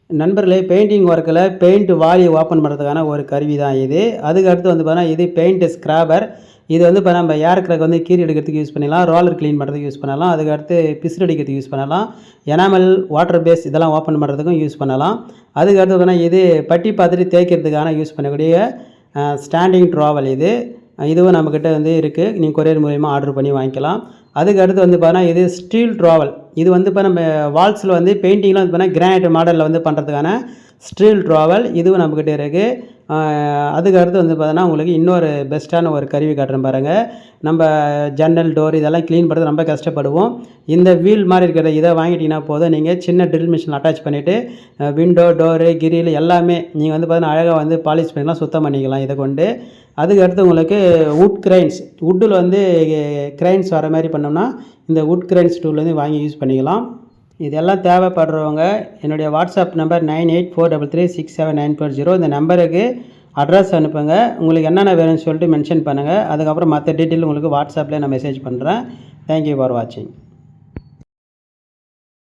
நண்பர்களே, பெயிண்டிங் ஒர்க்கில் பெயிண்ட் வாலியை ஓப்பன் பண்ணுறதுக்கான ஒரு கருவி தான் இது. அதுக்கு அடுத்து வந்து பார்த்தீங்கன்னா, இது பெயிண்ட் ஸ்க்ராப்பர். இது வந்து இப்போ நம்ம ஏர் கிராக் வந்து கீறி எடுக்கிறதுக்கு யூஸ் பண்ணலாம், ரோலர் க்ளீன் பண்ணுறதுக்கு யூஸ் பண்ணலாம், அதுக்கு அடுத்து பிசிறு அடிக்கிறதுக்கு யூஸ் பண்ணலாம், எனாமல், வாட்டர் பேஸ் இதெல்லாம் ஓப்பன் பண்ணுறதுக்கும் யூஸ் பண்ணலாம். அதுக்கு அடுத்து பார்த்தீங்கன்னா, இது பட்டி பார்த்துட்டு தேய்க்கிறதுக்கான யூஸ் பண்ணக்கூடிய ஸ்டாண்டிங் ட்ராவல் இது. இதுவும் நம்மக்கிட்ட வந்து இருக்குது. நீங்கள் கொரியர் மூலிமா ஆர்டர் பண்ணி வாங்கிக்கலாம். அதுக்கு அடுத்து வந்து பார்த்தீங்கன்னா, இது ஸ்டீல் ட்ராவல். இது வந்து இப்போ நம்ம வால்ஸில் வந்து பெயிண்டிங்லாம் வந்து பார்த்தீங்கன்னா கிரானைட் மாடலில் வந்து பண்ணுறதுக்கான ஸ்டீல் ட்ராவல் இதுவும் நம்மக்கிட்ட இருக்குது. அதுக்கு அடுத்து வந்து பார்த்தீங்கன்னா உங்களுக்கு இன்னொரு பெஸ்ட்டான ஒரு கருவி காட்டுறேன் பாருங்கள். நம்ம ஜன்னல் டோர் இதெல்லாம் க்ளீன் பண்ணுறது ரொம்ப கஷ்டப்படுவோம். இந்த வீல் மாதிரி இருக்கிற இதை வாங்கிட்டீங்கன்னா போதும், நீங்கள் சின்ன ட்ரில் மிஷின் அட்டாச் பண்ணிவிட்டு விண்டோ டோரு கிரில் எல்லாமே நீங்கள் வந்து பார்த்தீங்கன்னா அழகாக வந்து பாலிஷ் பண்ணிக்கலாம், சுத்தம் பண்ணிக்கலாம் இதை கொண்டு. அதுக்கு அடுத்து உங்களுக்கு வுட் கிரைன்ஸ், வுட்டில் வந்து கிரைன்ஸ் வர மாதிரி பண்ணோம்னா இந்த வுட் கிரைன்ஸ் டூல் வந்து வாங்கி யூஸ் பண்ணிக்கலாம். இதெல்லாம் தேவைப்படுறவங்க என்னுடைய வாட்ஸ்அப் நம்பர் 9843367940 இந்த நம்பருக்கு அட்ரஸ் அனுப்புங்க. உங்களுக்கு என்னென்ன வேணும்னு சொல்லிட்டு மென்ஷன் பண்ணுங்கள். அதுக்கப்புறம் மற்ற டீட்டெயில் உங்களுக்கு வாட்ஸ்அப்பில் நான் மெசேஜ் பண்ணுறேன். தேங்க்யூ ஃபார் வாட்சிங்.